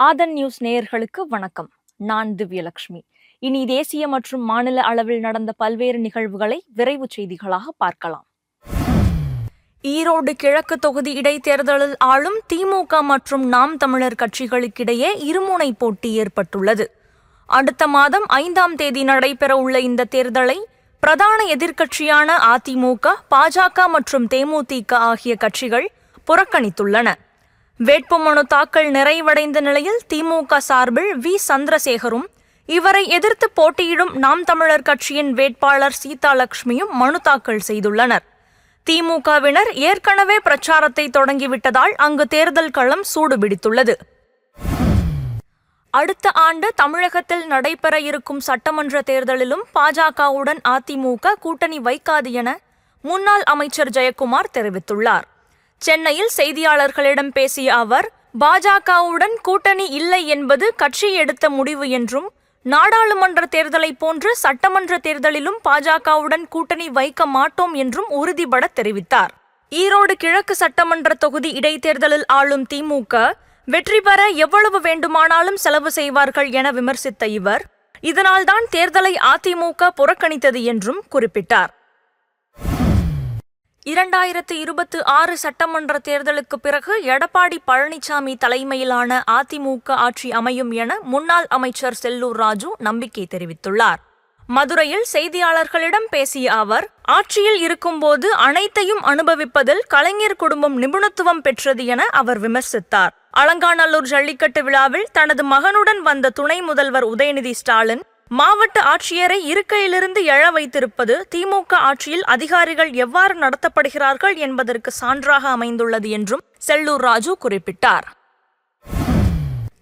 ஆதன் news நேயர்களுக்கு வணக்கம். நான் திவ்யலட்சுமி. இனி தேசிய மற்றும் மாநில அளவில் நடந்த பல்வேறு நிகழ்வுகளை விரைவு செய்திகளாக பார்க்கலாம். ஈரோடு கிழக்கு தொகுதி இடைத்தேர்தலில் ஆளும் திமுக மற்றும் நாம் தமிழர் கட்சிகளுக்கிடையே இருமுனை போட்டி ஏற்பட்டுள்ளது. அடுத்த மாதம் 5ஆம் தேதி நடைபெறவுள்ள இந்த தேர்தலை பிரதான எதிர்க்கட்சியான அதிமுக, பாஜக மற்றும் தேமுதிக ஆகிய கட்சிகள் புறக்கணித்துள்ளன. வேட்புமனு தாக்கல் நிறைவடைந்த நிலையில் திமுக சார்பில் வி. சந்திரசேகரும், இவரை எதிர்த்து போட்டியிடும் நாம் தமிழர் கட்சியின் வேட்பாளர் சீதாலட்சுமியும் மனு தாக்கல் செய்துள்ளனர். திமுகவினர் ஏற்கனவே பிரச்சாரத்தை தொடங்கிவிட்டதால் அங்கு தேர்தல் களம் சூடுபிடித்துள்ளது. அடுத்த ஆண்டு தமிழகத்தில் நடைபெற இருக்கும் சட்டமன்ற தேர்தலிலும் பாஜகவுடன் அதிமுக கூட்டணி வைக்காது என முன்னாள் அமைச்சர் ஜெயக்குமார் தெரிவித்துள்ளார். சென்னையில் செய்தியாளர்களிடம் பேசிய அவர், பாஜகவுடன் கூட்டணி இல்லை என்பது கட்சி எடுத்த முடிவு என்றும், நாடாளுமன்ற தேர்தலை போன்று சட்டமன்ற தேர்தலிலும் பாஜகவுடன் கூட்டணி வைக்க மாட்டோம் என்றும் உறுதிபட தெரிவித்தார். ஈரோடு கிழக்கு சட்டமன்ற தொகுதி இடைத்தேர்தலில் ஆளும் திமுக வெற்றி பெற எவ்வளவு வேண்டுமானாலும் செலவு செய்வார்கள் என விமர்சித்த இவர், இதனால்தான் தேர்தலை அதிமுக புறக்கணித்தது என்றும் குறிப்பிட்டார். 2026 சட்டமன்ற தேர்தலுக்கு பிறகு எடப்பாடி பழனிசாமி தலைமையிலான அதிமுக ஆட்சி அமையும் என முன்னாள் அமைச்சர் செல்லூர் ராஜு நம்பிக்கை தெரிவித்துள்ளார். மதுரையில் செய்தியாளர்களிடம் பேசிய அவர், ஆட்சியில் இருக்கும்போது அனைத்தையும் அனுபவிப்பதில் கலைஞர் குடும்பம் நிபுணத்துவம் பெற்றது என அவர் விமர்சித்தார். அலங்காநல்லூர் ஜல்லிக்கட்டு விழாவில் தனது மகனுடன் வந்த துணை முதல்வர் உதயநிதி ஸ்டாலின், மாவட்ட ஆட்சியரை இருக்கையிலிருந்து எழ வைத்திருப்பது திமுக ஆட்சியில் அதிகாரிகள் எவ்வாறு நடத்தப்படுகிறார்கள் என்பதற்கு சான்றாக அமைந்துள்ளது என்றும் செல்லூர் ராஜு குறிப்பிட்டார்.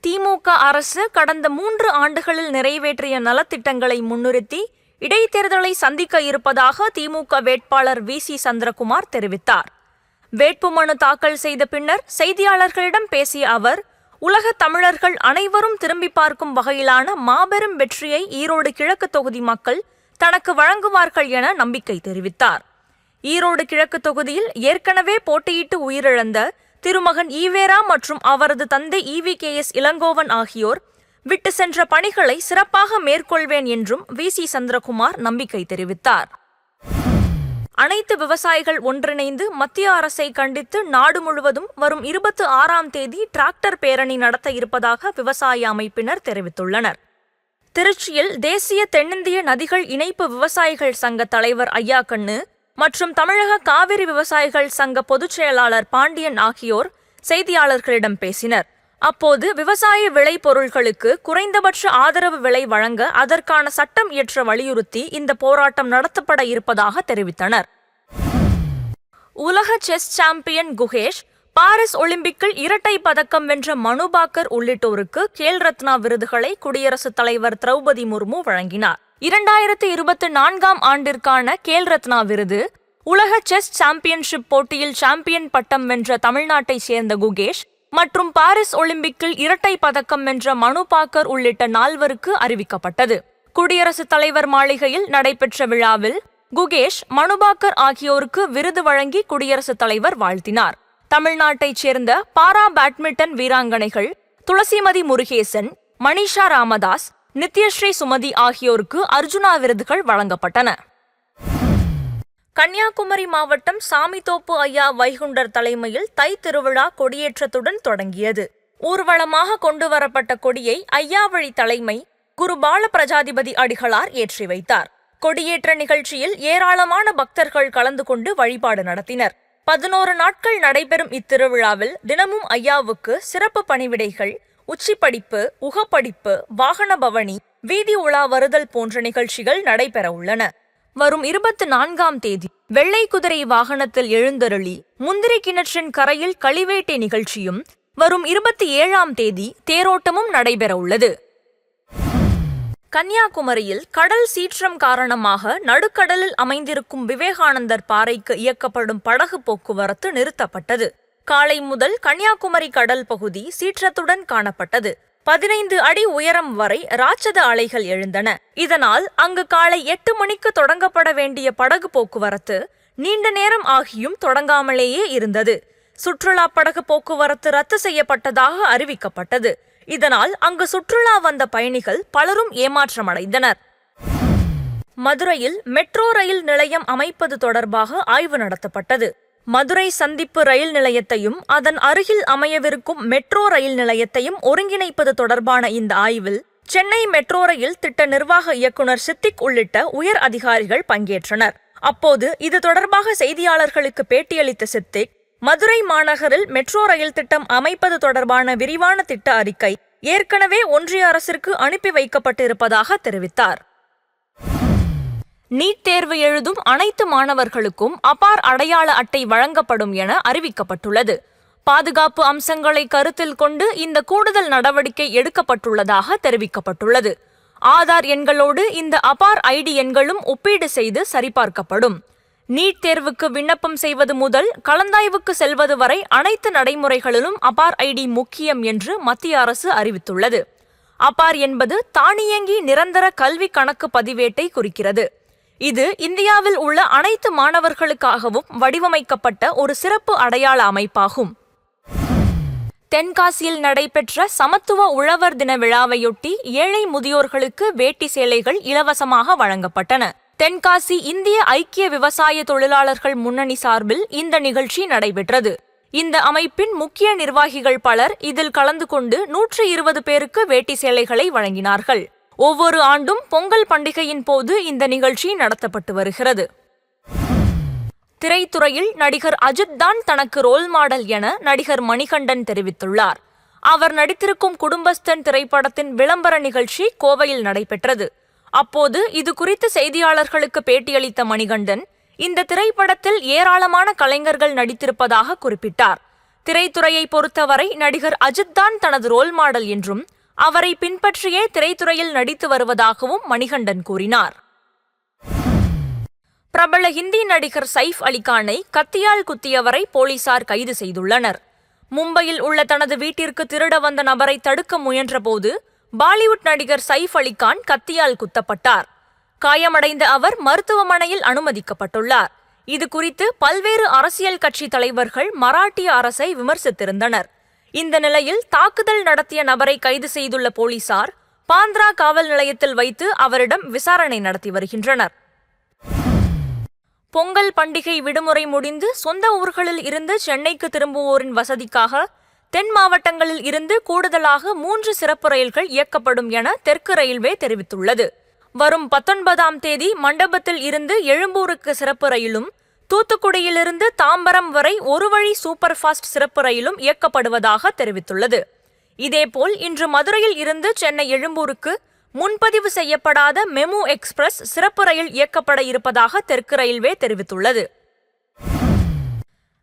திமுக அரசு கடந்த 3 ஆண்டுகளில் நிறைவேற்றிய நலத்திட்டங்களை முன்னிறுத்தி இடைத்தேர்தலை சந்திக்க இருப்பதாக திமுக வேட்பாளர் வி. சந்திரகுமார் தெரிவித்தார். வேட்புமனு தாக்கல் செய்த பின்னர் செய்தியாளர்களிடம் பேசிய அவர், உலக தமிழர்கள் அனைவரும் திரும்பி பார்க்கும் வகையிலான மாபெரும் வெற்றியை ஈரோடு கிழக்கு தொகுதி மக்கள் தனக்கு வழங்குவார்கள் என நம்பிக்கை தெரிவித்தார். ஈரோடு கிழக்கு தொகுதியில் ஏற்கனவே போட்டியிட்டு உயிரிழந்த திருமகன் ஈவேரா மற்றும் அவரது தந்தை EVKS இளங்கோவன் ஆகியோர் விட்டு சென்ற பணிகளை சிறப்பாக மேற்கொள்வேன் என்றும் வி. சந்திரகுமார் நம்பிக்கை தெரிவித்தார். அனைத்து விவசாயிகள் ஒன்றிணைந்து மத்திய அரசை கண்டித்து நாடு முழுவதும் வரும் 26ஆம் தேதி டிராக்டர் பேரணி நடத்த இருப்பதாக விவசாய அமைப்பினர் தெரிவித்துள்ளனர். திருச்சியில் தேசிய தென்னிந்திய நதிகள் இணைப்பு விவசாயிகள் சங்க தலைவர் ஐயாக்கண்ணு மற்றும் தமிழக காவிரி விவசாயிகள் சங்க பொதுச் செயலாளர் பாண்டியன் ஆகியோர் செய்தியாளர்களிடம் பேசினர். அப்போது விவசாய விளை பொருட்களுக்கு குறைந்தபட்ச ஆதரவு விலை வழங்க அதற்கான சட்டம் இயற்ற வலியுறுத்தி இந்த போராட்டம் நடத்தப்பட இருப்பதாக தெரிவித்தனர். உலக செஸ் சாம்பியன் குகேஷ், பாரிஸ் ஒலிம்பிக்கில் இரட்டை பதக்கம் வென்ற மனு பாக்கர் உள்ளிட்டோருக்கு கேல் ரத்னா விருதுகளை குடியரசுத் தலைவர் திரௌபதி முர்மு வழங்கினார். 2024ஆம் ஆண்டிற்கான கேல் ரத்னா விருது உலக செஸ் சாம்பியன்ஷிப் போட்டியில் சாம்பியன் பட்டம் வென்ற தமிழ்நாட்டைச் சேர்ந்த குகேஷ் மற்றும் பாரிஸ் ஒலிம்பிக்கில் இரட்டை பதக்கம் வென்ற மனு பாக்கர் உள்ளிட்ட 4 அறிவிக்கப்பட்டது. குடியரசுத் தலைவர் மாளிகையில் நடைபெற்ற விழாவில் குகேஷ், மனு பாக்கர் ஆகியோருக்கு விருது வழங்கி குடியரசுத் தலைவர் வாழ்த்தினார். தமிழ்நாட்டைச் சேர்ந்த பாரா பேட்மிண்டன் வீராங்கனைகள் துளசிமதி முருகேசன், மணிஷா ராமதாஸ், நித்யஸ்ரீ சுமதி ஆகியோருக்கு அர்ஜுனா விருதுகள் வழங்கப்பட்டன. கன்னியாகுமரி மாவட்டம் சாமித்தோப்பு ஐயா வைகுண்டர் தலைமையில் தை திருவிழா கொடியேற்றத்துடன் தொடங்கியது. ஊர்வலமாக கொண்டுவரப்பட்ட கொடியை ஐயாவழி தலைமை குரு பால பிரஜாதிபதி அடிகளார் ஏற்றி வைத்தார். கொடியேற்ற நிகழ்ச்சியில் ஏராளமான பக்தர்கள் கலந்து கொண்டு வழிபாடு நடத்தினர். 11 நாட்கள் நடைபெறும் இத்திருவிழாவில் தினமும் ஐயாவுக்கு சிறப்பு பணிவிடைகள், உச்சிப்படிப்பு, உகப்படிப்பு, வாகன பவனி, வீதி உலா வருதல் போன்ற நிகழ்ச்சிகள் நடைபெற உள்ளன. வரும் 24ஆம் தேதி வெள்ளை குதிரை வாகனத்தில் எழுந்தருளி முந்திரி கிணற்றின் கரையில் களிவேட்டை நிகழ்ச்சியும், வரும் 27ஆம் தேதி தேரோட்டமும் நடைபெற உள்ளது. கன்னியாகுமரியில் கடல் சீற்றம் காரணமாக நடுக்கடலில் அமைந்திருக்கும் விவேகானந்தர் பாறைக்கு இயக்கப்படும் படகு போக்குவரத்து நிறுத்தப்பட்டது. காலை முதல் கன்னியாகுமரி கடல் பகுதி சீற்றத்துடன் காணப்பட்டது. 15 அடி உயரம் வரை ராட்சத அலைகள் எழுந்தன. இதனால் அங்கு காலை 8 மணிக்கு தொடங்கப்பட வேண்டிய படகு போக்குவரத்து நீண்ட நேரம் ஆகியும் தொடங்காமலேயே இருந்தது. சுற்றுலா படகு போக்குவரத்து ரத்து செய்யப்பட்டதாக அறிவிக்கப்பட்டது. இதனால் அங்கு சுற்றுலா வந்த பயணிகள் பலரும் ஏமாற்றமடைந்தனர். மதுரையில் மெட்ரோ ரயில் நிலையம் அமைப்பது தொடர்பாக ஆய்வு நடத்தப்பட்டது. மதுரை சந்திப்பு ரயில் நிலையத்தையும் அதன் அருகில் அமையவிருக்கும் மெட்ரோ ரயில் நிலையத்தையும் ஒருங்கிணைப்பது தொடர்பான இந்த ஆய்வில் சென்னை மெட்ரோ ரயில் திட்ட நிர்வாக இயக்குநர் சித்திக் உள்ளிட்ட உயர் அதிகாரிகள் பங்கேற்றனர். அப்போது இது தொடர்பாக செய்தியாளர்களுக்கு பேட்டியளித்த சித்திக், மதுரை மாநகரில் மெட்ரோ ரயில் திட்டம் அமைப்பது தொடர்பான விரிவான திட்ட அறிக்கை ஏற்கனவே ஒன்றிய அரசிற்கு அனுப்பி வைக்கப்பட்டிருப்பதாக தெரிவித்தார். நீட் தேர்வு எழுதும் அனைத்து மாணவர்களுக்கும் அபார் அடையாள அட்டை வழங்கப்படும் என அறிவிக்கப்பட்டுள்ளது. பாதுகாப்பு அம்சங்களை கருத்தில் கொண்டு இந்த கூடுதல் நடவடிக்கை எடுக்கப்பட்டுள்ளதாக தெரிவிக்கப்பட்டுள்ளது. ஆதார் எண்களோடு இந்த அபார் ஐடி எண்களும் ஒப்பீடு செய்து சரிபார்க்கப்படும். நீட் தேர்வுக்கு விண்ணப்பம் செய்வது முதல் கலந்தாய்வுக்கு செல்வது வரை அனைத்து நடைமுறைகளிலும் அபார் ஐடி முக்கியம் என்று மத்திய அரசு அறிவித்துள்ளது. அபார் என்பது தானியங்கி நிரந்தர கல்வி கணக்கு பதிவேட்டை குறிக்கிறது. இது இந்தியாவில் உள்ள அனைத்து மாணவர்களுக்காகவும் வடிவமைக்கப்பட்ட ஒரு சிறப்பு அடையாள அமைப்பாகும். தென்காசியில் நடைபெற்ற சமத்துவ உழவர் தின விழாவையொட்டி ஏழை முதியோர்களுக்கு வேட்டி சேலைகள் இலவசமாக வழங்கப்பட்டன. தென்காசி இந்திய ஐக்கிய விவசாய தொழிலாளர்கள் முன்னணி சார்பில் இந்த நிகழ்ச்சி நடைபெற்றது. இந்த அமைப்பின் முக்கிய நிர்வாகிகள் பலர் இதில் கலந்து கொண்டு 120 பேருக்கு வேட்டி சேலைகளை வழங்கினார்கள். ஒவ்வொரு ஆண்டும் பொங்கல் பண்டிகையின் போது இந்த நிகழ்ச்சி நடத்தப்பட்டு வருகிறது. திரைத்துறையில் நடிகர் அஜித் தான் தனக்கு ரோல் மாடல் என நடிகர் மணிகண்டன் தெரிவித்துள்ளார். அவர் நடித்திருக்கும் குடும்பஸ்தன் திரைப்படத்தின் விளம்பர நிகழ்ச்சி கோவையில் நடைபெற்றது. அப்போது இது குறித்து செய்தியாளர்களுக்கு பேட்டியளித்த மணிகண்டன், இந்த திரைப்படத்தில் ஏராளமான கலைஞர்கள் நடித்திருப்பதாக குறிப்பிட்டார். திரைத்துறையை பொறுத்தவரை நடிகர் அஜித் தான் தனது ரோல் மாடல் என்றும் அவரை பின்பற்றியே திரைத்துறையில் நடித்து வருவதாகவும் மணிகண்டன் கூறினார். பிரபல ஹிந்தி நடிகர் சைஃப் அலிகானை கத்தியால் குத்தியவரை போலீசார் கைது செய்துள்ளனர். மும்பையில் உள்ள தனது வீட்டிற்கு திருட வந்த நபரை தடுக்க முயன்றபோது பாலிவுட் நடிகர் சைஃப் அலிகான் கத்தியால் குத்தப்பட்டார். காயமடைந்த அவர் மருத்துவமனையில் அனுமதிக்கப்பட்டுள்ளார். இது குறித்து பல்வேறு அரசியல் கட்சி தலைவர்கள் மராட்டிய அரசை விமர்சித்திருந்தனர். இந்த நிலையில் தாக்குதல் நடத்திய நபரை கைது செய்துள்ள போலீசார் பாந்த்ரா காவல் நிலையத்தில் வைத்து அவரிடம் விசாரணை நடத்தி வருகின்றனர். பொங்கல் பண்டிகை விடுமுறை முடிந்து சொந்த ஊர்களில் இருந்து சென்னைக்கு திரும்புவோரின் வசதிக்காக தென் மாவட்டங்களில் இருந்து கூடுதலாக 3 சிறப்பு ரயில்கள் இயக்கப்படும் என தெற்கு ரயில்வே தெரிவித்துள்ளது. வரும் 19ஆம் தேதி மண்டபத்தில் இருந்து எழும்பூருக்கு சிறப்பு ரயிலும், தூத்துக்குடியிலிருந்து தாம்பரம் வரை ஒரு வழி சூப்பர் ஃபாஸ்ட் சிறப்பு ரயிலும் இயக்கப்படுவதாக தெரிவித்துள்ளது. இதேபோல் இன்று மதுரையில் இருந்து சென்னை எழும்பூருக்கு முன்பதிவு செய்யப்படாத மெமு எக்ஸ்பிரஸ் சிறப்பு ரயில் இயக்கப்பட இருப்பதாக தெற்கு ரயில்வே தெரிவித்துள்ளது.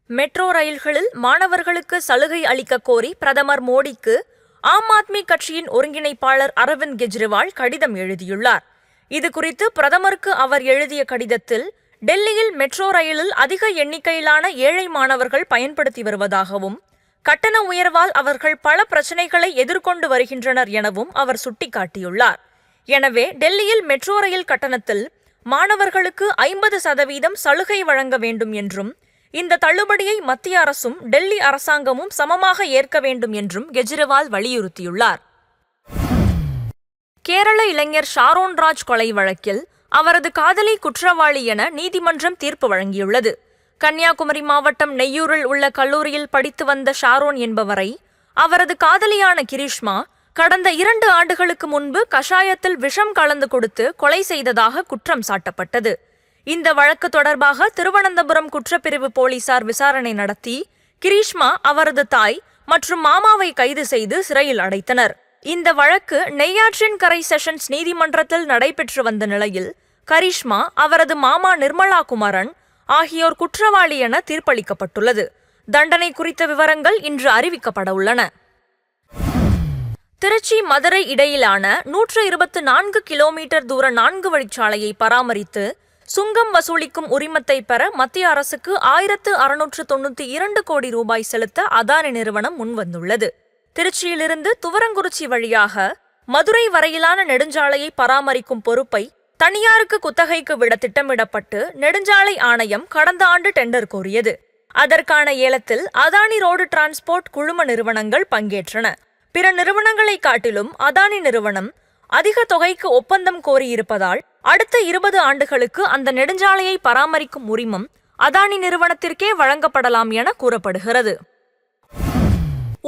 மெட்ரோ ரயில்களில் மாணவர்களுக்கு சலுகை அளிக்க கோரி பிரதமர் மோடிக்கு ஆம் ஆத்மி கட்சியின் ஒருங்கிணைப்பாளர் அரவிந்த் கெஜ்ரிவால் கடிதம் எழுதியுள்ளார். இதுகுறித்து பிரதமருக்கு அவர் எழுதிய கடிதத்தில், டெல்லியில் மெட்ரோ ரயிலில் அதிக எண்ணிக்கையிலான ஏழை மாணவர்கள் பயன்படுத்தி வருவதாகவும், கட்டண உயர்வால் அவர்கள் பல பிரச்சினைகளை எதிர்கொண்டு வருகின்றனர் எனவும் அவர் சுட்டிக்காட்டியுள்ளார். எனவே டெல்லியில் மெட்ரோ ரயில் கட்டணத்தில் மாணவர்களுக்கு 50% சலுகை வழங்க வேண்டும் என்றும், இந்த தள்ளுபடியை மத்திய அரசும் டெல்லி அரசாங்கமும் சமமாக ஏற்க வேண்டும் என்றும் கெஜ்ரிவால் வலியுறுத்தியுள்ளார். கேரள இளைஞர் ஷாரோன் ராஜ் கொலை வழக்கில் அவரது காதலி குற்றவாளி என நீதிமன்றம் தீர்ப்பு வழங்கியுள்ளது. கன்னியாகுமரி மாவட்டம் நெய்யூரில் உள்ள கல்லூரியில் படித்து வந்த ஷாரோன் என்பவரை அவரது காதலியான கிரீஷ்மா கடந்த 2 ஆண்டுகளுக்கு முன்பு கஷாயத்தில் விஷம் கலந்து கொடுத்து கொலை செய்ததாக குற்றம் சாட்டப்பட்டது. இந்த வழக்கு தொடர்பாக திருவனந்தபுரம் குற்றப்பிரிவு போலீசார் விசாரணை நடத்தி கிரீஷ்மா, அவரது தாய் மற்றும் மாமாவை கைது செய்து சிறையில் அடைத்தனர். இந்த வழக்கு நெய்யாற்றின் கரை செஷன்ஸ் நீதிமன்றத்தில் நடைபெற்று வந்த நிலையில் கரிஷ்மா, அவரது மாமா நிர்மலா குமரன் ஆகியோர் குற்றவாளி என தீர்ப்பளிக்கப்பட்டுள்ளது. தண்டனை குறித்த விவரங்கள் இன்று அறிவிக்கப்பட உள்ளன. திருச்சி மதுரை இடையிலான 124 கிலோமீட்டர் தூர 4 வழிச்சாலையை பராமரித்து சுங்கம் வசூலிக்கும் உரிமத்தை பெற மத்திய அரசுக்கு 1692 கோடி ரூபாய் செலுத்த அதானி நிறுவனம் முன்வந்துள்ளது. திருச்சியிலிருந்து துவரங்குறிச்சி வழியாக மதுரை வரையிலான நெடுஞ்சாலையை பராமரிக்கும் பொறுப்பை தனியாருக்கு குத்தகைக்கு விட திட்டமிடப்பட்டு நெடுஞ்சாலை ஆணையம் கடந்த ஆண்டு டெண்டர் கோரியது. அதற்கான ஏலத்தில் அதானி ரோடு டிரான்ஸ்போர்ட் குழும நிறுவனங்கள் பங்கேற்றன. பிற நிறுவனங்களை காட்டிலும் அதானி நிறுவனம் அதிக தொகைக்கு ஒப்பந்தம் கோரியிருப்பதால் அடுத்த 20 ஆண்டுகளுக்கு அந்த நெடுஞ்சாலையை பராமரிக்கும் உரிமம் அதானி நிறுவனத்திற்கே வழங்கப்படலாம் என கூறப்படுகிறது.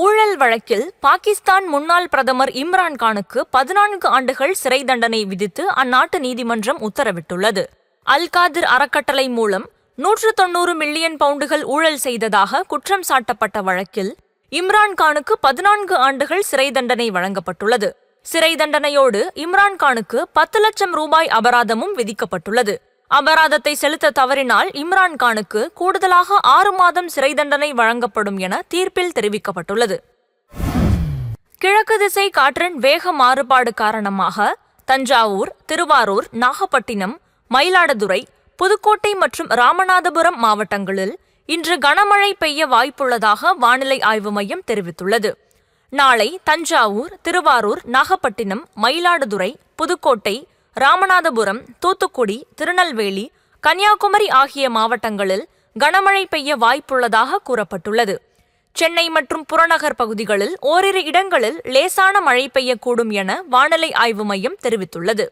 ஊழல் வழக்கில் பாகிஸ்தான் முன்னாள் பிரதமர் இம்ரான்கானுக்கு 14 ஆண்டுகள் சிறை தண்டனை விதித்து அந்நாட்டு நீதிமன்றம் உத்தரவிட்டுள்ளது. அல்-காதிர் அறக்கட்டளை மூலம் 190 மில்லியன் பவுண்டுகள் ஊழல் செய்ததாக குற்றம் சாட்டப்பட்ட வழக்கில் இம்ரான்கானுக்கு 14 ஆண்டுகள் சிறை தண்டனை வழங்கப்பட்டுள்ளது. சிறை தண்டனையோடு இம்ரான்கானுக்கு 10 லட்சம் ரூபாய் அபராதமும் விதிக்கப்பட்டுள்ளது. அபராதத்தை செலுத்த தவறினால் இம்ரான்கானுக்கு கூடுதலாக 6 மாதம் சிறை தண்டனை வழங்கப்படும் என தீர்ப்பில் தெரிவிக்கப்பட்டுள்ளது. கிழக்கு திசை காற்றின் வேக மாறுபாடு காரணமாக தஞ்சாவூர், திருவாரூர், நாகப்பட்டினம், மயிலாடுதுறை, புதுக்கோட்டை மற்றும் ராமநாதபுரம் மாவட்டங்களில் இன்று கனமழை பெய்ய வாய்ப்புள்ளதாக வானிலை ஆய்வு மையம் தெரிவித்துள்ளது. நாளை தஞ்சாவூர், திருவாரூர், நாகப்பட்டினம், மயிலாடுதுறை, புதுக்கோட்டை, ராமநாதபுரம், தூத்துக்குடி, திருநெல்வேலி, கன்னியாகுமரி ஆகிய மாவட்டங்களில் கனமழை பெய்ய வாய்ப்புள்ளதாக கூறப்பட்டுள்ளது. சென்னை மற்றும் புறநகர் பகுதிகளில் ஓரிரு இடங்களில் லேசான மழை பெய்யக்கூடும் என வானிலை ஆய்வு மையம் தெரிவித்துள்ளது.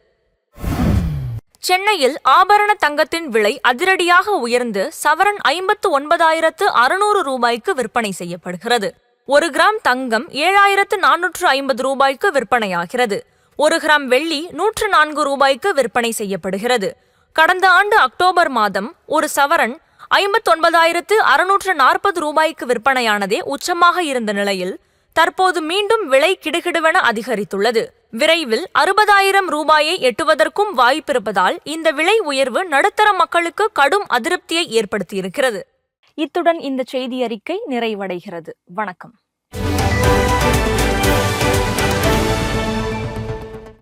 சென்னையில் ஆபரண தங்கத்தின் விலை அதிரடியாக உயர்ந்து சவரன் 59,600 ரூபாய்க்கு விற்பனை செய்யப்படுகிறது. 1 கிராம் தங்கம் 7,450 ரூபாய்க்கு விற்பனையாகிறது. 1 கிராம் வெள்ளி 104 ரூபாய்க்கு விற்பனை செய்யப்படுகிறது. கடந்த ஆண்டு அக்டோபர் மாதம் ஒரு சவரன் 59,640 ரூபாய்க்கு விற்பனையானதே உச்சமாக இருந்த நிலையில் தற்போது மீண்டும் விலை கிடுகிடுவென அதிகரித்துள்ளது. விரைவில் 60,000 ரூபாயை எட்டுவதற்கும் வாய்ப்பிருப்பதால் இந்த விலை உயர்வு நடுத்தர மக்களுக்கு கடும் அதிருப்தியை ஏற்படுத்தியிருக்கிறது. இத்துடன் இந்த செய்தி அறிக்கை நிறைவடைகிறது. வணக்கம்.